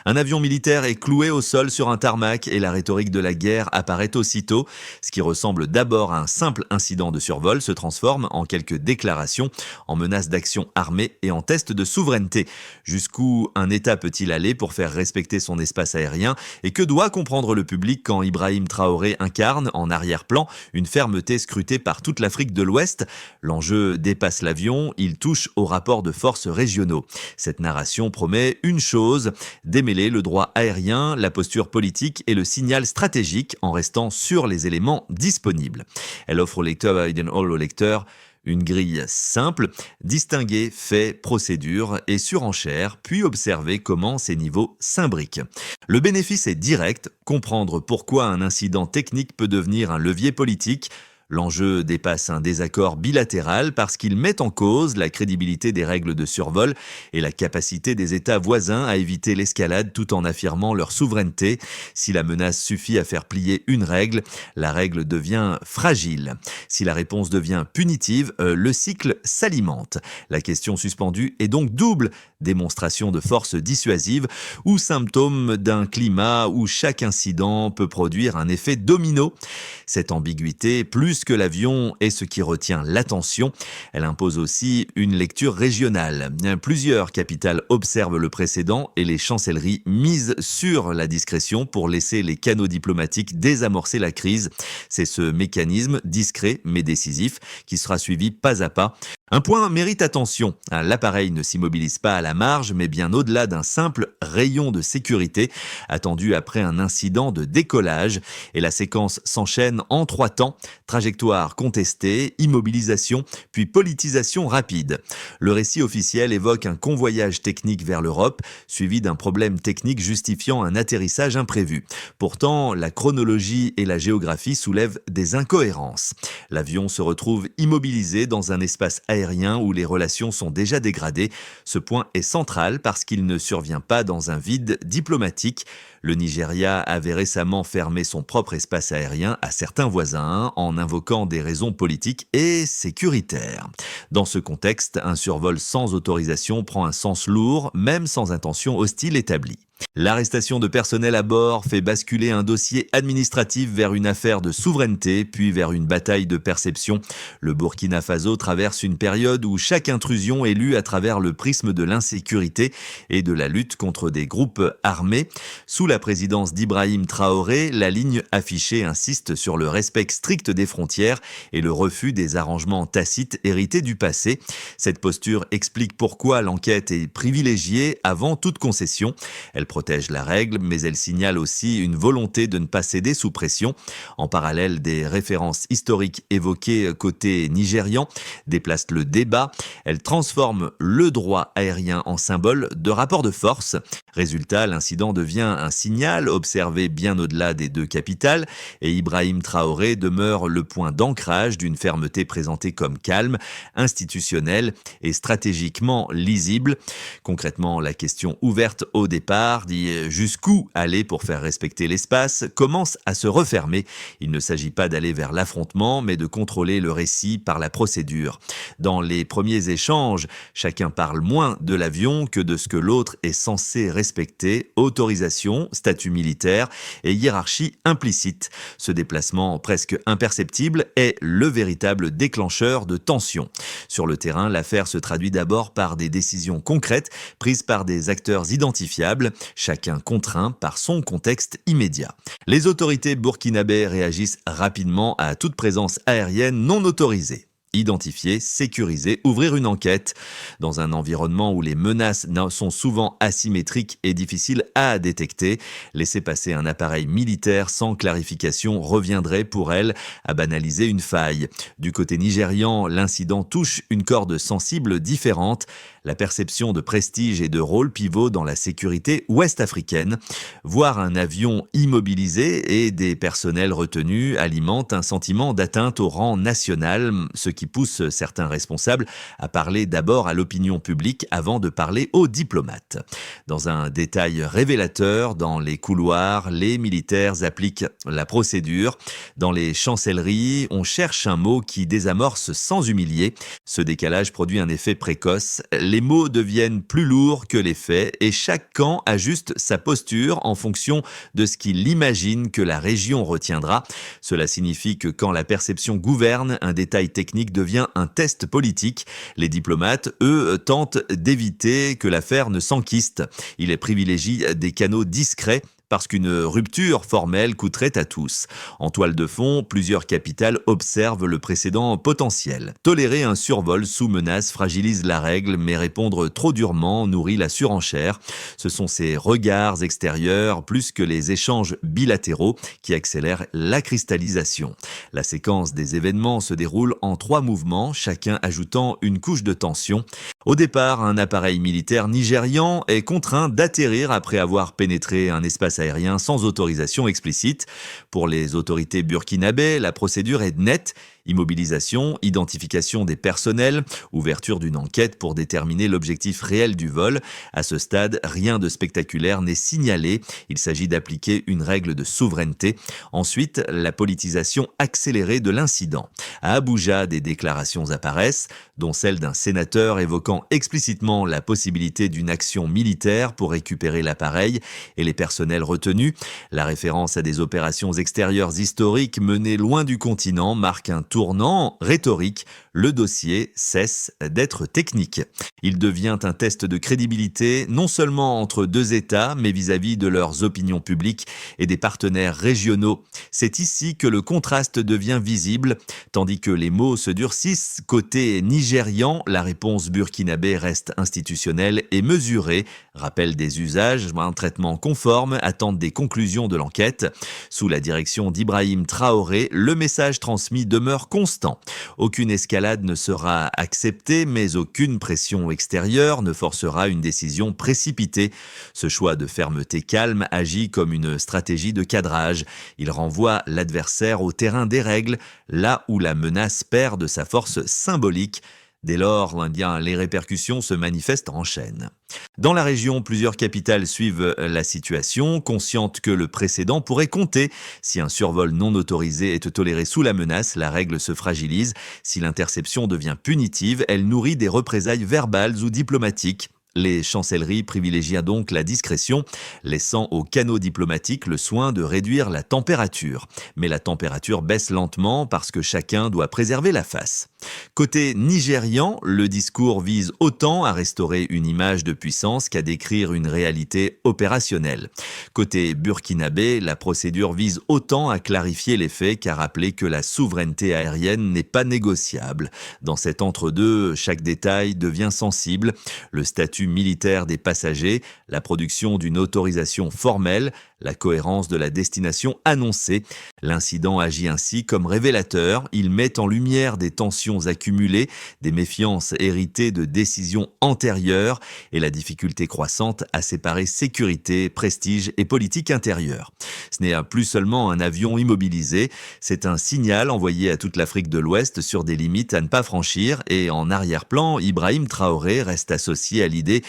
Un avion militaire est cloué au sol sur un tarmac et la rhétorique de la guerre apparaît aussitôt. Ce qui ressemble d'abord à un simple incident de survol se transforme en quelques déclarations, en menaces d'action armée et en tests de souveraineté. Jusqu'où un État peut-il aller pour faire respecter son espace aérien et que doit comprendre le public quand Ibrahim Traoré incarne, en arrière-plan, une fermeté scrutée par toute l'Afrique de l'Ouest? L'enjeu dépasse l'avion, il touche aux rapports de force régionaux. Cette narration promet une chose, démêler le droit aérien, la posture politique et le signal stratégique en restant sur les éléments disponibles. Elle offre au lecteur une grille simple, distinguer faits, procédures et surenchères, puis observer comment ces niveaux s'imbriquent. Le bénéfice est direct, comprendre pourquoi un incident technique peut devenir un levier politique. L'enjeu dépasse un désaccord bilatéral parce qu'il met en cause la crédibilité des règles de survol et la capacité des États voisins à éviter l'escalade tout en affirmant leur souveraineté. Si la menace suffit à faire plier une règle, la règle devient fragile. Si la réponse devient punitive, le cycle s'alimente. La question suspendue est donc double: démonstration de force dissuasive ou symptôme d'un climat où chaque incident peut produire un effet domino. Cette ambiguïté, plus que l'avion, est ce qui retient l'attention. Elle impose aussi une lecture régionale. Plusieurs capitales observent le précédent et les chancelleries misent sur la discrétion pour laisser les canaux diplomatiques désamorcer la crise. C'est ce mécanisme, discret mais décisif, qui sera suivi pas à pas. Un point mérite attention. L'appareil ne s'immobilise pas à la marge, mais bien au-delà d'un simple rayon de sécurité, attendu après un incident de décollage. Et la séquence s'enchaîne en 3 temps: trajectoire contestée, immobilisation, puis politisation rapide. Le récit officiel évoque un convoyage technique vers l'Europe, suivi d'un problème technique justifiant un atterrissage imprévu. Pourtant, la chronologie et la géographie soulèvent des incohérences. L'avion se retrouve immobilisé dans un espace aérien où les relations sont déjà dégradées. Ce point est central parce qu'il ne survient pas dans un vide diplomatique. Le Nigeria avait récemment fermé son propre espace aérien à certains voisins en invoquant des raisons politiques et sécuritaires. Dans ce contexte, un survol sans autorisation prend un sens lourd, même sans intention hostile établie. L'arrestation de personnel à bord fait basculer un dossier administratif vers une affaire de souveraineté, puis vers une bataille de perception. Le Burkina Faso traverse une période où chaque intrusion est lue à travers le prisme de l'insécurité et de la lutte contre des groupes armés. Sous la présidence d'Ibrahim Traoré, la ligne affichée insiste sur le respect strict des frontières et le refus des arrangements tacites hérités du passé. Cette posture explique pourquoi l'enquête est privilégiée avant toute concession. Elle protège la règle, mais elle signale aussi une volonté de ne pas céder sous pression. En parallèle, des références historiques évoquées côté nigérian déplacent le débat. Elle transforme le droit aérien en symbole de rapport de force. Résultat, l'incident devient un signal observé bien au-delà des 2 capitales et Ibrahim Traoré demeure le point d'ancrage d'une fermeté présentée comme calme, institutionnelle et stratégiquement lisible. Concrètement, la question ouverte au départ, dit jusqu'où aller pour faire respecter l'espace, commence à se refermer. Il ne s'agit pas d'aller vers l'affrontement, mais de contrôler le récit par la procédure. Dans les premiers échanges, chacun parle moins de l'avion que de ce que l'autre est censé respecter: autorisation, statut militaire et hiérarchie implicite. Ce déplacement presque imperceptible est le véritable déclencheur de tension. Sur le terrain, l'affaire se traduit d'abord par des décisions concrètes prises par des acteurs identifiables, chacun contraint par son contexte immédiat. Les autorités burkinabées réagissent rapidement à toute présence aérienne non autorisée. Identifier, sécuriser, ouvrir une enquête. Dans un environnement où les menaces sont souvent asymétriques et difficiles à détecter, laisser passer un appareil militaire sans clarification reviendrait pour elle à banaliser une faille. Du côté nigérian, l'incident touche une corde sensible différente: la perception de prestige et de rôle pivot dans la sécurité ouest-africaine. Voir un avion immobilisé et des personnels retenus alimente un sentiment d'atteinte au rang national, ce qui pousse certains responsables à parler d'abord à l'opinion publique avant de parler aux diplomates. Dans un détail révélateur, dans les couloirs, les militaires appliquent la procédure. Dans les chancelleries, on cherche un mot qui désamorce sans humilier. Ce décalage produit un effet précoce. les mots deviennent plus lourds que les faits et chaque camp ajuste sa posture en fonction de ce qu'il imagine que la région retiendra. Cela signifie que quand la perception gouverne, un détail technique devient un test politique. Les diplomates, eux, tentent d'éviter que l'affaire ne s'enquiste. Ils privilégient des canaux discrets parce qu'une rupture formelle coûterait à tous. En toile de fond, plusieurs capitales observent le précédent potentiel. Tolérer un survol sous menace fragilise la règle, mais répondre trop durement nourrit la surenchère. Ce sont ces regards extérieurs, plus que les échanges bilatéraux, qui accélèrent la cristallisation. La séquence des événements se déroule en 3 mouvements, chacun ajoutant une couche de tension. Au départ, un appareil militaire nigérian est contraint d'atterrir après avoir pénétré un espace aérien sans autorisation explicite. Pour les autorités burkinabées, la procédure est nette. Immobilisation, identification des personnels, ouverture d'une enquête pour déterminer l'objectif réel du vol. À ce stade, rien de spectaculaire n'est signalé. Il s'agit d'appliquer une règle de souveraineté. Ensuite, la politisation accélérée de l'incident. À Abuja, des déclarations apparaissent, dont celle d'un sénateur évoquant explicitement la possibilité d'une action militaire pour récupérer l'appareil et les personnels retenus. La référence à des opérations extérieures historiques menées loin du continent marque un tournant rhétorique. Le dossier cesse d'être technique. Il devient un test de crédibilité, non seulement entre 2 États, mais vis-à-vis de leurs opinions publiques et des partenaires régionaux. C'est ici que le contraste devient visible. Tandis que les mots se durcissent, côté nigérian, la réponse burkinabé reste institutionnelle et mesurée. Rappel des usages, un traitement conforme, attente des conclusions de l'enquête. Sous la direction d'Ibrahim Traoré, le message transmis demeure constant. Aucune escalade ne sera acceptée, mais aucune pression extérieure ne forcera une décision précipitée. Ce choix de fermeté calme agit comme une stratégie de cadrage. Il renvoie l'adversaire au terrain des règles, là où la menace perd de sa force symbolique. Dès lors, les répercussions se manifestent en chaîne. Dans la région, plusieurs capitales suivent la situation, conscientes que le précédent pourrait compter. Si un survol non autorisé est toléré sous la menace, la règle se fragilise. Si l'interception devient punitive, elle nourrit des représailles verbales ou diplomatiques. Les chancelleries privilégient donc la discrétion, laissant aux canaux diplomatiques le soin de réduire la température. Mais la température baisse lentement parce que chacun doit préserver la face. Côté nigérian, le discours vise autant à restaurer une image de puissance qu'à décrire une réalité opérationnelle. Côté burkinabé, la procédure vise autant à clarifier les faits qu'à rappeler que la souveraineté aérienne n'est pas négociable. Dans cet entre-deux, chaque détail devient sensible. Le statut militaire des passagers, la production d'une autorisation formelle, la cohérence de la destination annoncée. L'incident agit ainsi comme révélateur. Il met en lumière des tensions accumulées, des méfiances héritées de décisions antérieures et la difficulté croissante à séparer sécurité, prestige et politique intérieure. Ce n'est plus seulement un avion immobilisé, c'est un signal envoyé à toute l'Afrique de l'Ouest sur des limites à ne pas franchir et en arrière-plan, Ibrahim Traoré reste associé à l'idée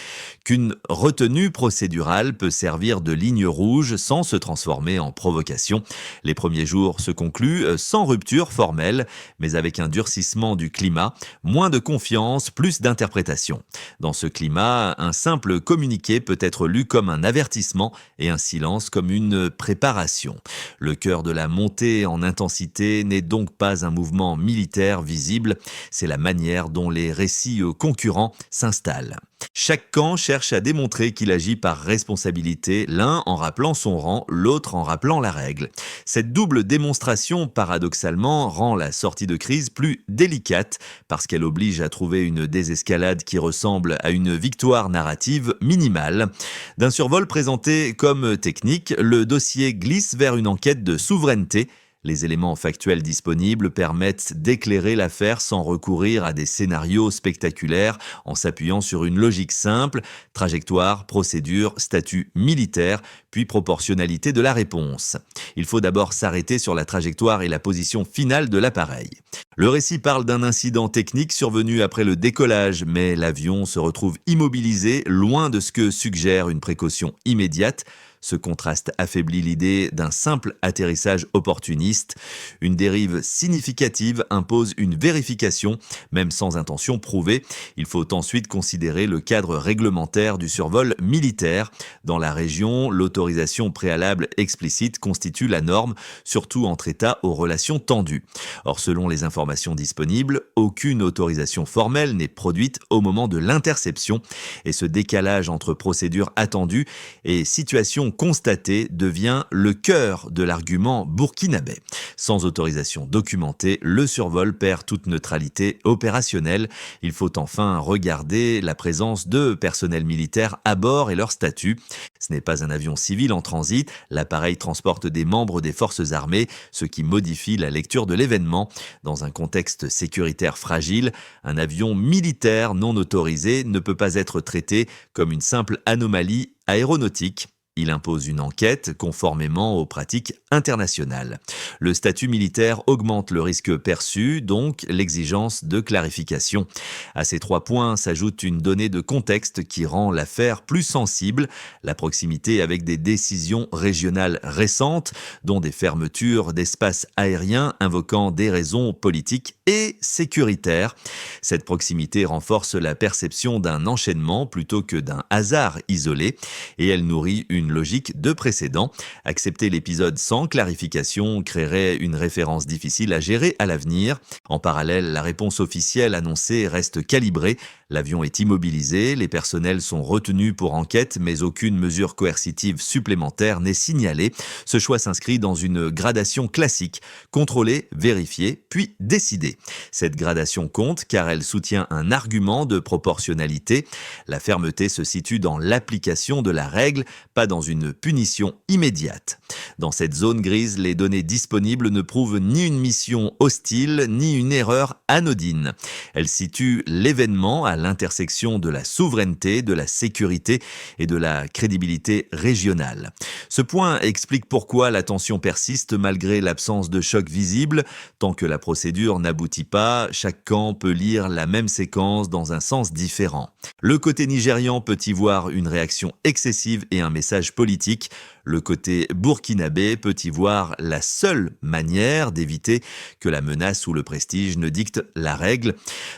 qu'une retenue procédurale peut servir de ligne rouge sans se transformer en provocation. Les premiers jours se concluent sans rupture formelle, mais avec un durcissement du climat, moins de confiance, plus d'interprétation. Dans ce climat, un simple communiqué peut être lu comme un avertissement et un silence comme une préparation. Le cœur de la montée en intensité n'est donc pas un mouvement militaire visible, c'est la manière dont les récits concurrents s'installent. Chaque camp cherche à démontrer qu'il agit par responsabilité, l'un en rappelant son rang, l'autre en rappelant la règle. Cette double démonstration, paradoxalement, rend la sortie de crise plus délicate parce qu'elle oblige à trouver une désescalade qui ressemble à une victoire narrative minimale. D'un survol présenté comme technique, le dossier glisse vers une enquête de souveraineté. Les éléments factuels disponibles permettent d'éclairer l'affaire sans recourir à des scénarios spectaculaires en s'appuyant sur une logique simple, trajectoire, procédure, statut militaire, puis proportionnalité de la réponse. Il faut d'abord s'arrêter sur la trajectoire et la position finale de l'appareil. Le récit parle d'un incident technique survenu après le décollage, mais l'avion se retrouve immobilisé, loin de ce que suggère une précaution immédiate. Ce contraste affaiblit l'idée d'un simple atterrissage opportuniste. Une dérive significative impose une vérification, même sans intention prouvée. Il faut ensuite considérer le cadre réglementaire du survol militaire. Dans la région, l'autorisation préalable explicite constitue la norme, surtout entre États aux relations tendues. Or, selon les informations disponibles, aucune autorisation formelle n'est produite au moment de l'interception, et ce décalage entre procédures attendues et situations constatée devient le cœur de l'argument burkinabé. Sans autorisation documentée, le survol perd toute neutralité opérationnelle. Il faut enfin regarder la présence de personnel militaire à bord et leur statut. Ce n'est pas un avion civil en transit, l'appareil transporte des membres des forces armées, ce qui modifie la lecture de l'événement. Dans un contexte sécuritaire fragile, un avion militaire non autorisé ne peut pas être traité comme une simple anomalie aéronautique. Il impose une enquête conformément aux pratiques internationales. Le statut militaire augmente le risque perçu, donc l'exigence de clarification. À ces 3 points s'ajoute une donnée de contexte qui rend l'affaire plus sensible, la proximité avec des décisions régionales récentes, dont des fermetures d'espaces aériens invoquant des raisons politiques et sécuritaires. Cette proximité renforce la perception d'un enchaînement plutôt que d'un hasard isolé, et elle nourrit une logique de précédent. Accepter l'épisode sans clarification créerait une référence difficile à gérer à l'avenir. En parallèle, la réponse officielle annoncée reste calibrée. L'avion est immobilisé, les personnels sont retenus pour enquête, mais aucune mesure coercitive supplémentaire n'est signalée. Ce choix s'inscrit dans une gradation classique: contrôler, vérifier, puis décider. Cette gradation compte car elle soutient un argument de proportionnalité. La fermeté se situe dans l'application de la règle, pas dans une punition immédiate. Dans cette zone grise, les données disponibles ne prouvent ni une mission hostile, ni une erreur anodine. Elles situent l'événement à l'intersection de la souveraineté, de la sécurité et de la crédibilité régionale. Ce point explique pourquoi la tension persiste malgré l'absence de choc visible. Tant que la procédure n'aboutit pas, chaque camp peut lire la même séquence dans un sens différent. Le côté nigérian peut y voir une réaction excessive et un message politique. Le côté burkinabé peut y voir la seule manière d'éviter que la menace ou le prestige ne dicte la règle.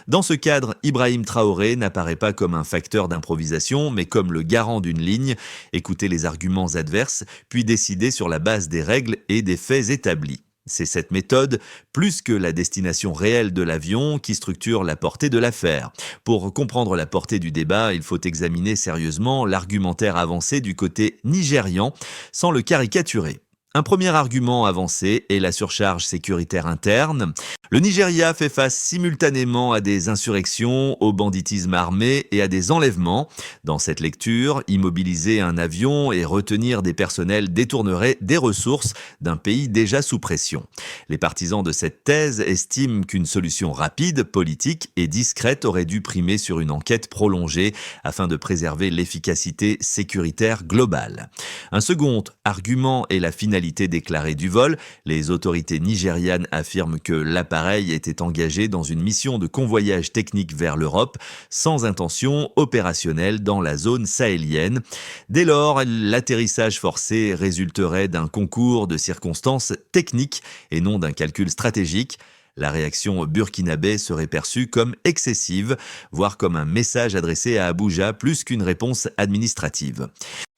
Dans ce cadre, Ibrahim Traoré n'apparaît pas comme un facteur d'improvisation, mais comme le garant d'une ligne. Écouter les arguments adverses, puis décider sur la base des règles et des faits établis. C'est cette méthode, plus que la destination réelle de l'avion, qui structure la portée de l'affaire. Pour comprendre la portée du débat, il faut examiner sérieusement l'argumentaire avancé du côté nigérian, sans le caricaturer. Un premier argument avancé est la surcharge sécuritaire interne. Le Nigeria fait face simultanément à des insurrections, au banditisme armé et à des enlèvements. Dans cette lecture, immobiliser un avion et retenir des personnels détournerait des ressources d'un pays déjà sous pression. Les partisans de cette thèse estiment qu'une solution rapide, politique et discrète aurait dû primer sur une enquête prolongée afin de préserver l'efficacité sécuritaire globale. Un second argument est la finalité déclarée du vol. Les autorités nigérianes affirment que l'appareil était engagé dans une mission de convoyage technique vers l'Europe, sans intention opérationnelle dans la zone sahélienne. Dès lors, l'atterrissage forcé résulterait d'un concours de circonstances techniques et non d'un calcul stratégique. La réaction burkinabé serait perçue comme excessive, voire comme un message adressé à Abuja plus qu'une réponse administrative.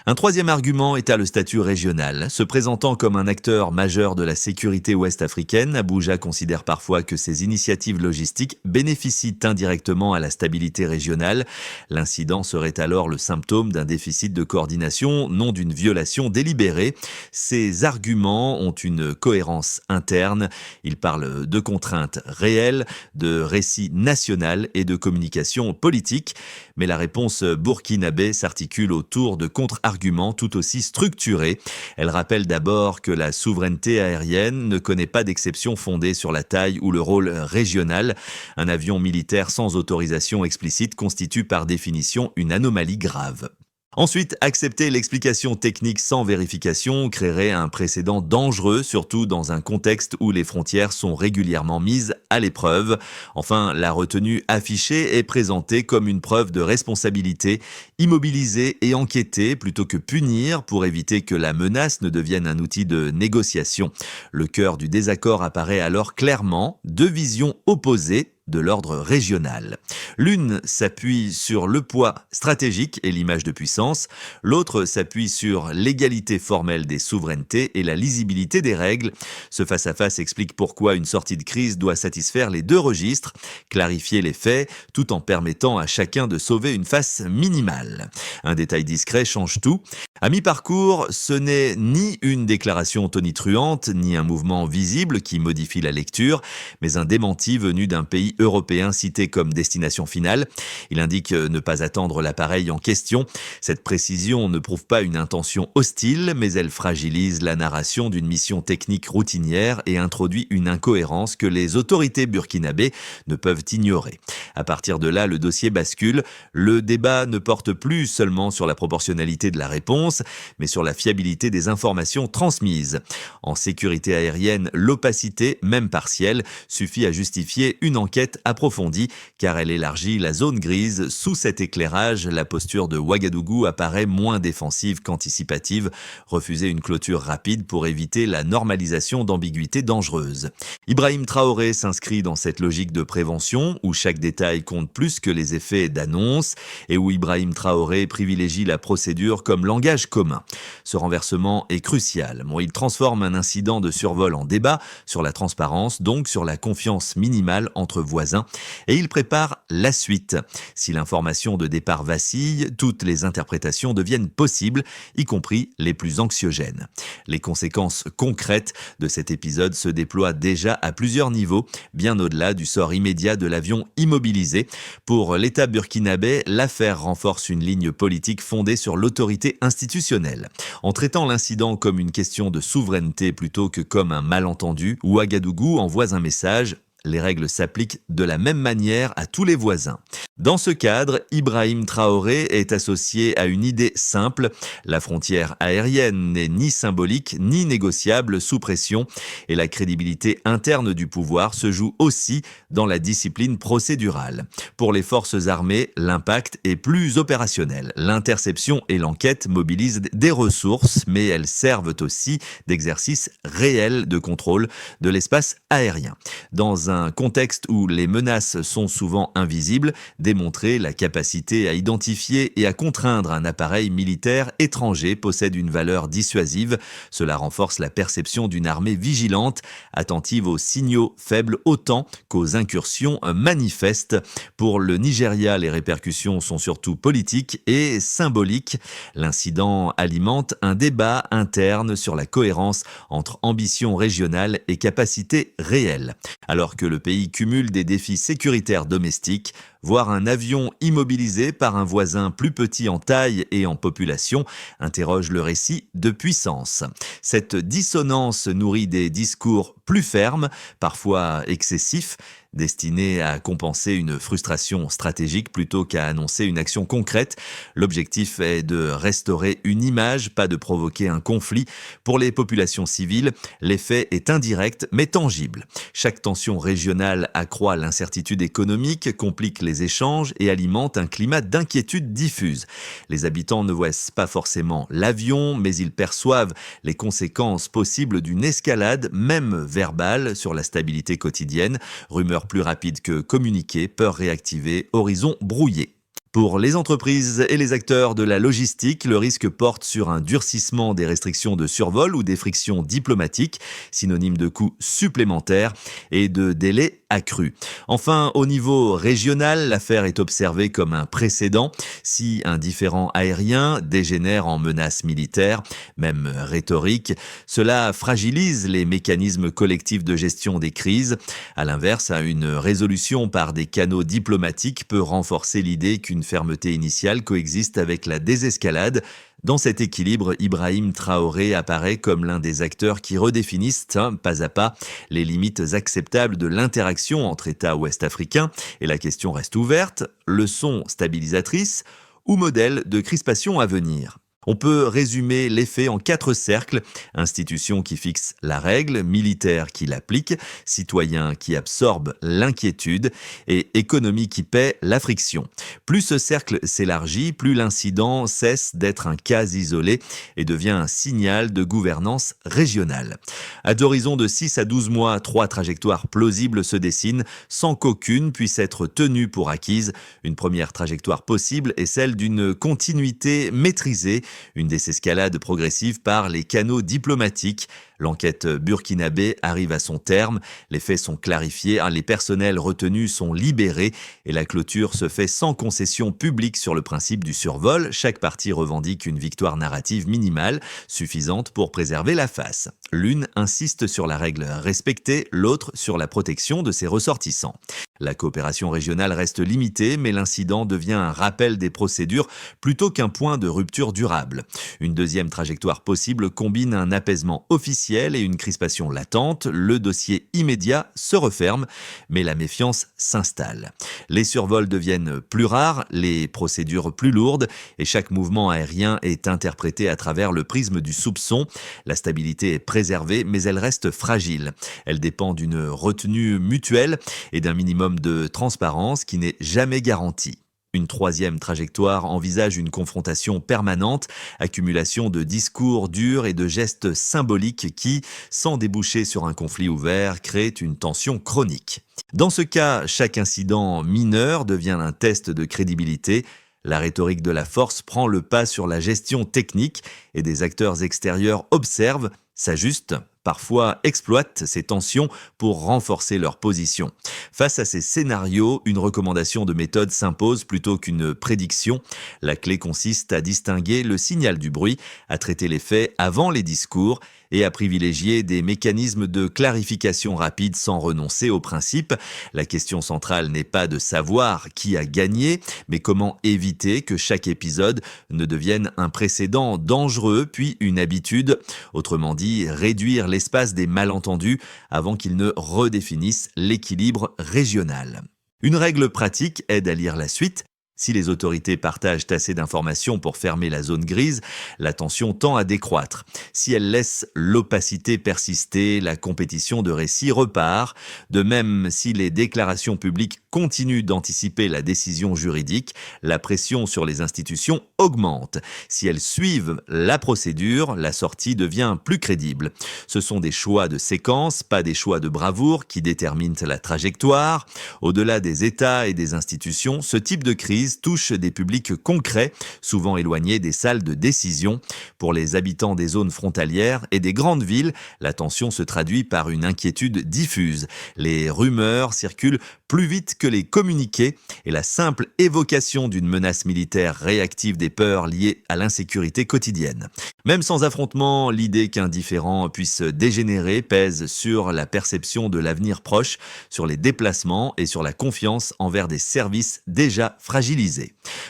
Un troisième argument est à le statut régional. Se présentant comme un acteur majeur de la sécurité ouest-africaine, Abuja considère parfois que ses initiatives logistiques bénéficient indirectement à la stabilité régionale. L'incident serait alors le symptôme d'un déficit de coordination, non d'une violation délibérée. Ces arguments ont une cohérence interne. Ils parlent de contraintes réelles, de récit national et de communication politique. Mais la réponse burkinabé s'articule autour de contre-arguments tout aussi structurés. Elle rappelle d'abord que la souveraineté aérienne ne connaît pas d'exception fondée sur la taille ou le rôle régional. Un avion militaire sans autorisation explicite constitue par définition une anomalie grave. Ensuite, accepter l'explication technique sans vérification créerait un précédent dangereux, surtout dans un contexte où les frontières sont régulièrement mises à l'épreuve. Enfin, la retenue affichée est présentée comme une preuve de responsabilité, immobiliser et enquêter plutôt que punir pour éviter que la menace ne devienne un outil de négociation. Le cœur du désaccord apparaît alors clairement, deux visions opposées de l'ordre régional. L'une s'appuie sur le poids stratégique et l'image de puissance, l'autre s'appuie sur l'égalité formelle des souverainetés et la lisibilité des règles. Ce face-à-face explique pourquoi une sortie de crise doit satisfaire les deux registres, clarifier les faits tout en permettant à chacun de sauver une face minimale. Un détail discret change tout. À mi-parcours, ce n'est ni une déclaration tonitruante, ni un mouvement visible qui modifie la lecture, mais un démenti venu d'un pays européen cité comme destination finale. Il indique ne pas attendre l'appareil en question. Cette précision ne prouve pas une intention hostile, mais elle fragilise la narration d'une mission technique routinière et introduit une incohérence que les autorités burkinabées ne peuvent ignorer. À partir de là, le dossier bascule. Le débat ne porte plus seulement sur la proportionnalité de la réponse, mais sur la fiabilité des informations transmises. En sécurité aérienne, l'opacité, même partielle, suffit à justifier une enquête approfondie, car elle élargit la zone grise. Sous cet éclairage, la posture de Ouagadougou apparaît moins défensive qu'anticipative, refuser une clôture rapide pour éviter la normalisation d'ambiguïtés dangereuses. Ibrahim Traoré s'inscrit dans cette logique de prévention, où chaque détail compte plus que les effets d'annonce, et où Ibrahim Traoré privilégie la procédure comme langage commun. Ce renversement est crucial. Il transforme un incident de survol en débat sur la transparence, donc sur la confiance minimale entre voisins, et il prépare la suite. Si l'information de départ vacille, toutes les interprétations deviennent possibles, y compris les plus anxiogènes. Les conséquences concrètes de cet épisode se déploient déjà à plusieurs niveaux, bien au-delà du sort immédiat de l'avion immobilisé. Pour l'État burkinabé, l'affaire renforce une ligne politique fondée sur l'autorité institutionnelle. En traitant l'incident comme une question de souveraineté plutôt que comme un malentendu, Ouagadougou envoie un message: les règles s'appliquent de la même manière à tous les voisins. Dans ce cadre, Ibrahim Traoré est associé à une idée simple: la frontière aérienne n'est ni symbolique ni négociable sous pression, et la crédibilité interne du pouvoir se joue aussi dans la discipline procédurale. Pour les forces armées, l'impact est plus opérationnel. L'interception et l'enquête mobilisent des ressources, mais elles servent aussi d'exercice réel de contrôle de l'espace aérien. Dans un contexte où les menaces sont souvent invisibles, démontrer la capacité à identifier et à contraindre un appareil militaire étranger possède une valeur dissuasive. Cela renforce la perception d'une armée vigilante, attentive aux signaux faibles autant qu'aux incursions manifestes. Pour le Nigeria, les répercussions sont surtout politiques et symboliques. L'incident alimente un débat interne sur la cohérence entre ambition régionale et capacité réelle. Alors que le pays cumule des défis sécuritaires domestiques, voir un avion immobilisé par un voisin plus petit en taille et en population interroge le récit de puissance. Cette dissonance nourrit des discours plus fermes, parfois excessifs, destinés à compenser une frustration stratégique plutôt qu'à annoncer une action concrète. L'objectif est de restaurer une image, pas de provoquer un conflit. Pour les populations civiles, l'effet est indirect mais tangible. Chaque tension régionale accroît l'incertitude économique, complique les échanges et alimente un climat d'inquiétude diffuse. Les habitants ne voient pas forcément l'avion, mais ils perçoivent les conséquences possibles d'une escalade, même verbale, sur la stabilité quotidienne. Rumeurs plus rapides que communiquées, peurs réactivées, horizon brouillé. Pour les entreprises et les acteurs de la logistique, le risque porte sur un durcissement des restrictions de survol ou des frictions diplomatiques, synonyme de coûts supplémentaires et de délais accrus. Enfin, au niveau régional, l'affaire est observée comme un précédent. Si un différend aérien dégénère en menace militaire, même rhétorique, cela fragilise les mécanismes collectifs de gestion des crises. À l'inverse, une résolution par des canaux diplomatiques peut renforcer l'idée qu'une fermeté initiale coexiste avec la désescalade. Dans cet équilibre, Ibrahim Traoré apparaît comme l'un des acteurs qui redéfinissent, pas à pas, les limites acceptables de l'interaction entre États ouest-africains. Et la question reste ouverte: leçon stabilisatrice ou modèle de crispation à venir. On peut résumer l'effet en 4 cercles: institution qui fixe la règle, militaire qui l'applique, citoyen qui absorbe l'inquiétude et économie qui paie la friction. Plus ce cercle s'élargit, plus l'incident cesse d'être un cas isolé et devient un signal de gouvernance régionale. À d'horizons de 6 à 12 mois, 3 trajectoires plausibles se dessinent sans qu'aucune puisse être tenue pour acquise. Une première trajectoire possible est celle d'une continuité maîtrisée, une désescalade progressive par les canaux diplomatiques. L'enquête burkinabé arrive à son terme, les faits sont clarifiés, les personnels retenus sont libérés et la clôture se fait sans concession publique sur le principe du survol. Chaque partie revendique une victoire narrative minimale, suffisante pour préserver la face. L'une insiste sur la règle respectée, l'autre sur la protection de ses ressortissants. La coopération régionale reste limitée, mais l'incident devient un rappel des procédures plutôt qu'un point de rupture durable. Une deuxième trajectoire possible combine un apaisement officiel et une crispation latente. Le dossier immédiat se referme, mais la méfiance s'installe. Les survols deviennent plus rares, les procédures plus lourdes, et chaque mouvement aérien est interprété à travers le prisme du soupçon. La stabilité est préservée, mais elle reste fragile. Elle dépend d'une retenue mutuelle et d'un minimum de transparence qui n'est jamais garanti. Une troisième trajectoire envisage une confrontation permanente, accumulation de discours durs et de gestes symboliques qui, sans déboucher sur un conflit ouvert, créent une tension chronique. Dans ce cas, chaque incident mineur devient un test de crédibilité. La rhétorique de la force prend le pas sur la gestion technique et des acteurs extérieurs observent, s'ajustent, parfois exploitent ces tensions pour renforcer leur position. Face à ces scénarios, une recommandation de méthode s'impose plutôt qu'une prédiction. La clé consiste à distinguer le signal du bruit, à traiter les faits avant les discours et à privilégier des mécanismes de clarification rapide sans renoncer au principe. La question centrale n'est pas de savoir qui a gagné, mais comment éviter que chaque épisode ne devienne un précédent dangereux puis une habitude. Autrement dit, réduire l'espace des malentendus avant qu'ils ne redéfinissent l'équilibre régional. Une règle pratique aide à lire la suite. Si les autorités partagent assez d'informations pour fermer la zone grise, la tension tend à décroître. Si elles laissent l'opacité persister, la compétition de récits repart. De même, si les déclarations publiques continuent d'anticiper la décision juridique, la pression sur les institutions augmente. Si elles suivent la procédure, la sortie devient plus crédible. Ce sont des choix de séquence, pas des choix de bravoure qui déterminent la trajectoire. Au-delà des États et des institutions, ce type de crise touche des publics concrets, souvent éloignés des salles de décision. Pour les habitants des zones frontalières et des grandes villes, la tension se traduit par une inquiétude diffuse. Les rumeurs circulent plus vite que les communiqués et la simple évocation d'une menace militaire réactive des peurs liées à l'insécurité quotidienne. Même sans affrontement, l'idée qu'un différend puisse dégénérer pèse sur la perception de l'avenir proche, sur les déplacements et sur la confiance envers des services déjà fragilisés.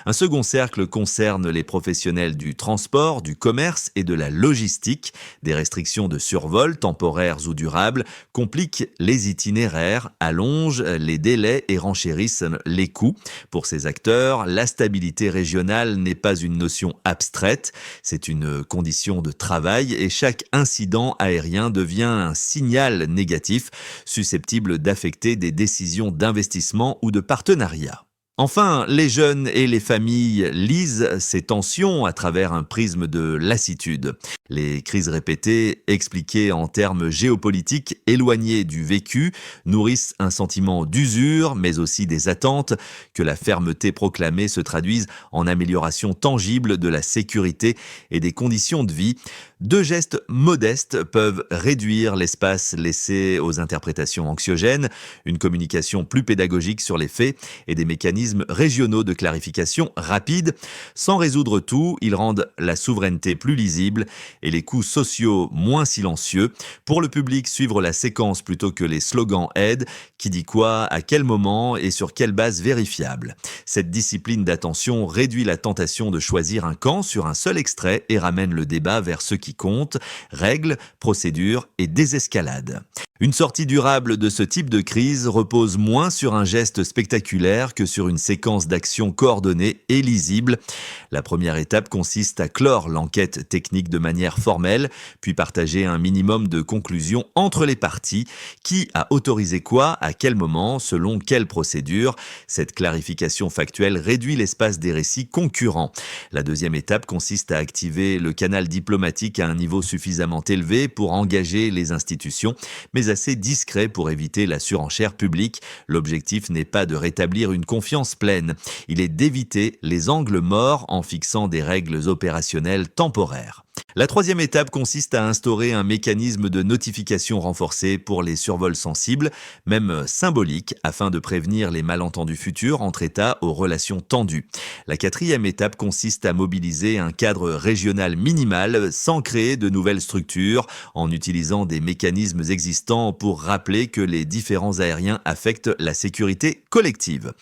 Un second cercle concerne les professionnels du transport, du commerce et de la logistique. Des restrictions de survol, temporaires ou durables, compliquent les itinéraires, allongent les délais et renchérissent les coûts. Pour ces acteurs, la stabilité régionale n'est pas une notion abstraite, c'est une condition de travail et chaque incident aérien devient un signal négatif susceptible d'affecter des décisions d'investissement ou de partenariat. Enfin, les jeunes et les familles lisent ces tensions à travers un prisme de lassitude. Les crises répétées, expliquées en termes géopolitiques éloignés du vécu, nourrissent un sentiment d'usure, mais aussi des attentes que la fermeté proclamée se traduise en amélioration tangible de la sécurité et des conditions de vie. Deux gestes modestes peuvent réduire l'espace laissé aux interprétations anxiogènes, une communication plus pédagogique sur les faits et des mécanismes régionaux de clarification rapides. Sans résoudre tout, ils rendent la souveraineté plus lisible et les coûts sociaux moins silencieux. Pour le public, suivre la séquence plutôt que les slogans aide, qui dit quoi, à quel moment et sur quelle base vérifiable. Cette discipline d'attention réduit la tentation de choisir un camp sur un seul extrait et ramène le débat vers ce qui compte, règles, procédures et désescalade. Une sortie durable de ce type de crise repose moins sur un geste spectaculaire que sur une séquence d'actions coordonnées et lisibles. La première étape consiste à clore l'enquête technique de manière formelle, puis partager un minimum de conclusions entre les parties. Qui a autorisé quoi, à quel moment, selon quelle procédure. Cette clarification factuelle réduit l'espace des récits concurrents. La deuxième étape consiste à activer le canal diplomatique à un niveau suffisamment élevé pour engager les institutions, mais assez discret pour éviter la surenchère publique. L'objectif n'est pas de rétablir une confiance pleine, il est d'éviter les angles morts en fixant des règles opérationnelles temporaires. La troisième étape consiste à instaurer un mécanisme de notification renforcé pour les survols sensibles, même symboliques, afin de prévenir les malentendus futurs entre États aux relations tendues. La quatrième étape consiste à mobiliser un cadre régional minimal sans créer de nouvelles structures, en utilisant des mécanismes existants pour rappeler que les différends aériens affectent la sécurité collective.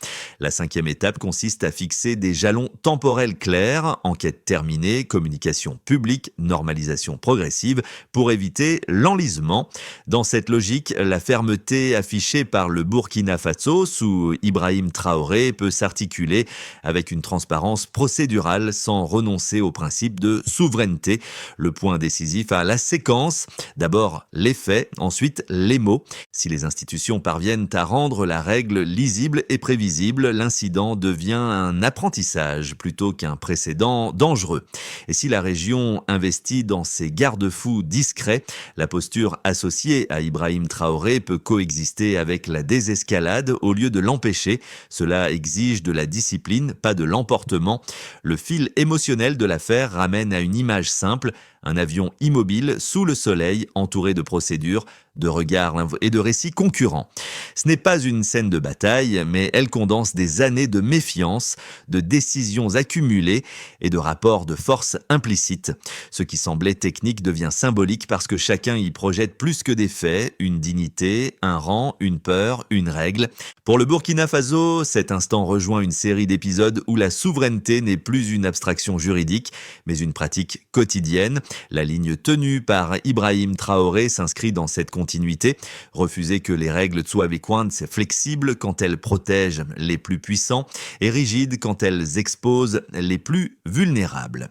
La cinquième étape consiste à fixer des jalons temporels clairs, enquête terminée, communication publique, normalisation progressive, pour éviter l'enlisement. Dans cette logique, la fermeté affichée par le Burkina Faso sous Ibrahim Traoré peut s'articuler avec une transparence procédurale sans renoncer au principe de souveraineté. Le point décisif à la séquence, d'abord les faits, ensuite les mots. Si les institutions parviennent à rendre la règle lisible et prévisible, l'incident devient un apprentissage plutôt qu'un précédent dangereux. Et si la région investit dans ses garde-fous discrets, la posture associée à Ibrahim Traoré peut coexister avec la désescalade au lieu de l'empêcher. Cela exige de la discipline, pas de l'emportement. Le fil émotionnel de l'affaire ramène à une image simple, un avion immobile sous le soleil entouré de procédures, de regards et de récits concurrents. Ce n'est pas une scène de bataille, mais elle condense des années de méfiance, de décisions accumulées et de rapports de force implicites. Ce qui semblait technique devient symbolique parce que chacun y projette plus que des faits, une dignité, un rang, une peur, une règle. Pour le Burkina Faso, cet instant rejoint une série d'épisodes où la souveraineté n'est plus une abstraction juridique, mais une pratique quotidienne. La ligne tenue par Ibrahim Traoré s'inscrit dans cette continuité. Refuser que les règles Tsuabequan soient flexibles quand elles protègent les plus puissants et rigides quand elles exposent les plus vulnérables.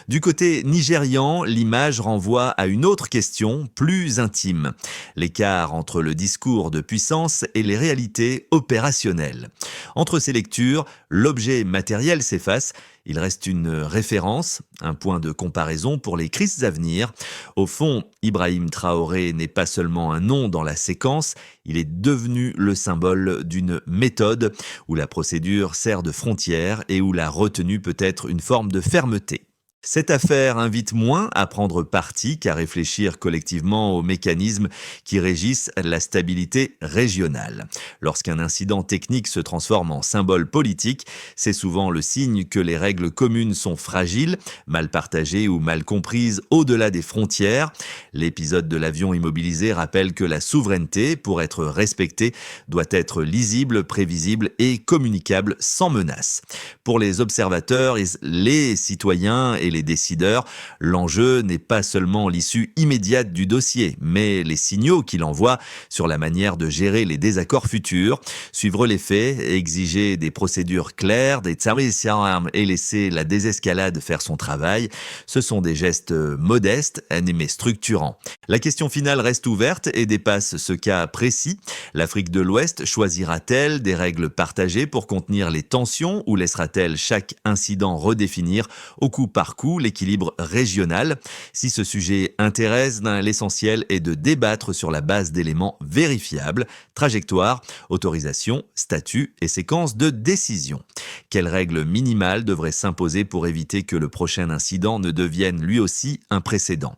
Du côté nigérian, l'image renvoie à une autre question plus intime. L'écart entre le discours de puissance et les réalités opérationnelles. Entre ces lectures, l'objet matériel s'efface. Il reste une référence, un point de comparaison pour les crises à venir. Au fond, Ibrahim Traoré n'est pas seulement un nom dans la séquence, il est devenu le symbole d'une méthode où la procédure sert de frontière et où la retenue peut être une forme de fermeté. Cette affaire invite moins à prendre parti qu'à réfléchir collectivement aux mécanismes qui régissent la stabilité régionale. Lorsqu'un incident technique se transforme en symbole politique, c'est souvent le signe que les règles communes sont fragiles, mal partagées ou mal comprises au-delà des frontières. L'épisode de l'avion immobilisé rappelle que la souveraineté, pour être respectée, doit être lisible, prévisible et communicable sans menace. Pour les observateurs, les citoyens et les décideurs, l'enjeu n'est pas seulement l'issue immédiate du dossier, mais les signaux qu'il envoie sur la manière de gérer les désaccords futurs, suivre les faits, exiger des procédures claires, des services armes et laisser la désescalade faire son travail. Ce sont des gestes modestes, mais structurants. La question finale reste ouverte et dépasse ce cas précis. L'Afrique de l'Ouest choisira-t-elle des règles partagées pour contenir les tensions ou laissera-t-elle chaque incident redéfinir au coup par coup l'équilibre régional? Si ce sujet intéresse, l'essentiel est de débattre sur la base d'éléments vérifiables, trajectoire, autorisation, statut et séquence de décision. Quelles règles minimales devraient s'imposer pour éviter que le prochain incident ne devienne lui aussi un précédent?